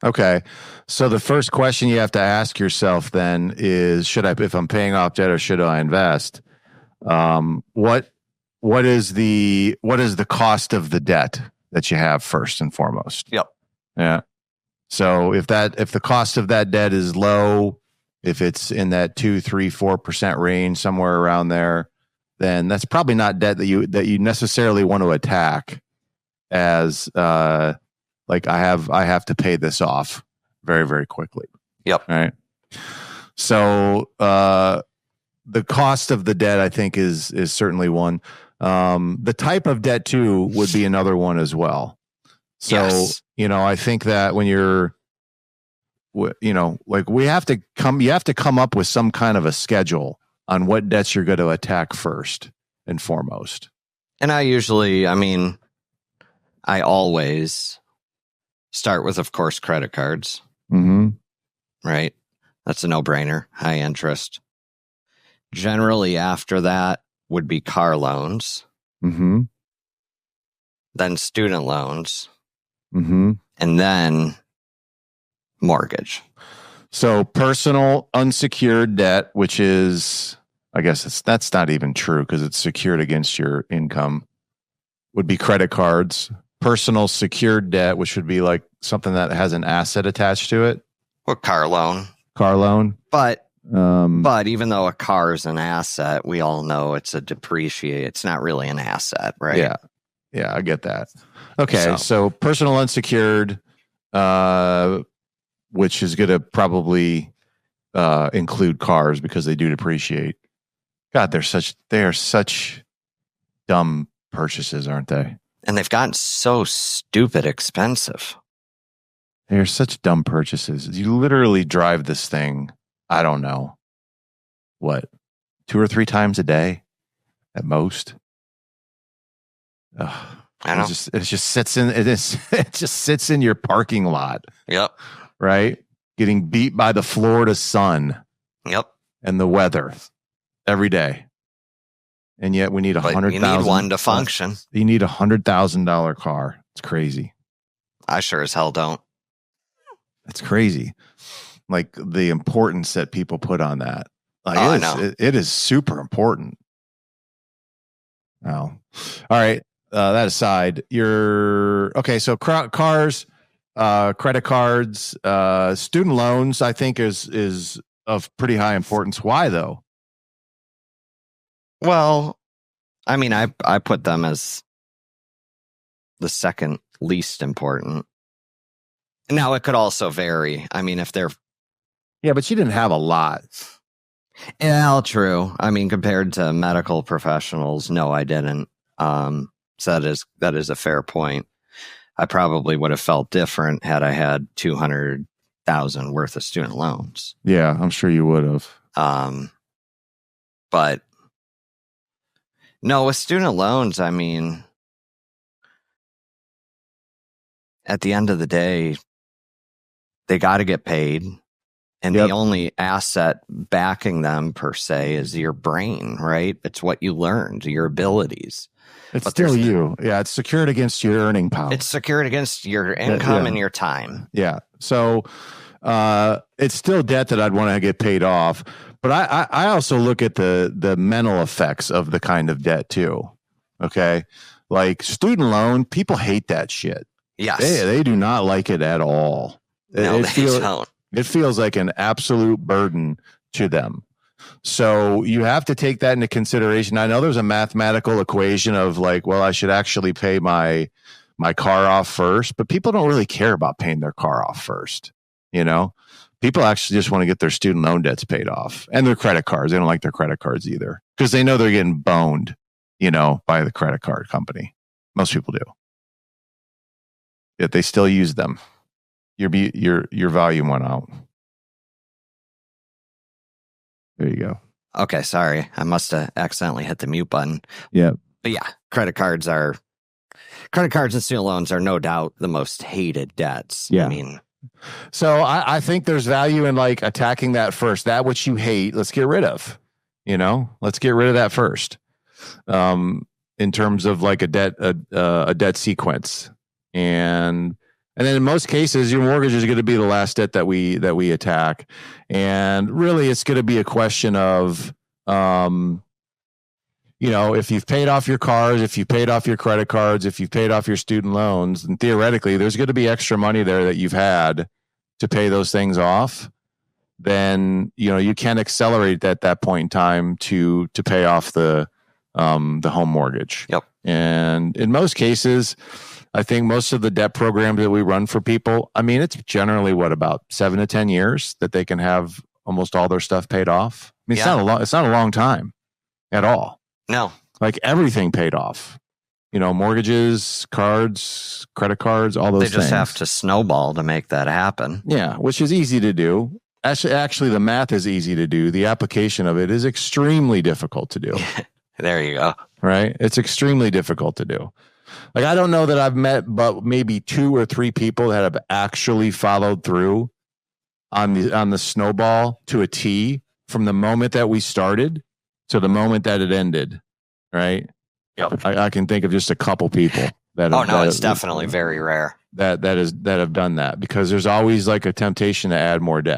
Okay. So the first question you have to ask yourself then is, if I'm paying off debt, or should I invest? What is the cost of the debt that you have first and foremost? Yep. Yeah. So if the cost of that debt is low, if it's in that 2, 3, 4% range, somewhere around there, then that's probably not debt that you necessarily want to attack as like I have to pay this off very, very quickly. Yep. All right. So the cost of the debt, I think, is certainly one. The type of debt too would be another one as well. So, yes. I think that when you're, like you have to come up with some kind of a schedule on what debts you're going to attack first and foremost. And I always start with, of course, credit cards. Mm-hmm. Right? That's a no-brainer. High interest. Generally, after that would be car loans. Mm-hmm. Then student loans. Mm-hmm. And then mortgage. So personal unsecured debt, which is, I guess that's not even true because it's secured against your income, would be credit cards. Personal secured debt, which would be like something that has an asset attached to it. Or car loan. But even though a car is an asset, we all know it's a depreciate. It's not really an asset, right? Yeah. Yeah, I get that. Okay, so personal unsecured, which is going to probably include cars because they do depreciate. God, they are such dumb purchases, aren't they? And they've gotten so stupid expensive. They are such dumb purchases. You literally drive this thing, I don't know, what, 2 or 3 times a day at most. Ugh. I know. It just sits in your parking lot. Yep. Right? Getting beat by the Florida sun. Yep. And the weather every day. And yet we need $100,000. You need one to function. You need $100,000 car. It's crazy. I sure as hell don't. It's crazy. Like the importance that people put on that. Like I know. It is super important. Oh. All right. That aside, okay. So cars, credit cards, student loans, I think is of pretty high importance. Why though? Well, I put them as the second least important. Now it could also vary. If they're, yeah, but you didn't have a lot. Yeah, true. Compared to medical professionals, no, I didn't. So that is a fair point. I probably would have felt different had I had $200,000 worth of student loans. Yeah, I'm sure you would have. But no, with student loans, at the end of the day, they got to get paid. And the only asset backing them per se is your brain, right? It's what you learned, your abilities. It's still you. Yeah, it's secured against your earning power. It's secured against your income and your time. Yeah. So it's still debt that I'd want to get paid off. But I also look at the mental effects of the kind of debt too. Okay. Like student loan, people hate that shit. Yes. They do not like it at all. No, they don't. It feels like an absolute burden to them. So you have to take that into consideration. I know there's a mathematical equation of like, well, I should actually pay my car off first, but people don't really care about paying their car off first. People actually just want to get their student loan debts paid off and their credit cards. They don't like their credit cards either because they know they're getting boned, by the credit card company. Most people do. Yet they still use them. Your volume went out. There you go. Okay, sorry. I must have accidentally hit the mute button. Yeah. But yeah, credit cards and student loans are no doubt the most hated debts. Yeah. So I think there's value in like attacking that first. That which you hate, let's get rid of. Let's get rid of that first. In terms of like a debt sequence. And And then in most cases, your mortgage is going to be the last debt that we attack. And really, it's going to be a question of, if you've paid off your cars, if you've paid off your credit cards, if you've paid off your student loans, then theoretically, there's going to be extra money there that you've had to pay those things off. Then, you can accelerate at that point in time to pay off the home mortgage. Yep. And in most cases, I think most of the debt programs that we run for people, I mean, it's generally about 7 to 10 years that they can have almost all their stuff paid off. I mean, it's not a long time at all. No. Like everything paid off. Mortgages, cards, credit cards, all those things. They just have to snowball to make that happen. Yeah, which is easy to do. Actually, the math is easy to do. The application of it is extremely difficult to do. There you go. Right? It's extremely difficult to do. Like, I don't know that I've met but maybe 2 or 3 people that have actually followed through on the snowball to a T from the moment that we started to the moment that it ended. Right? Yep. I can think of just a couple people that. It's definitely very rare. That have done that, because there's always like a temptation to add more debt.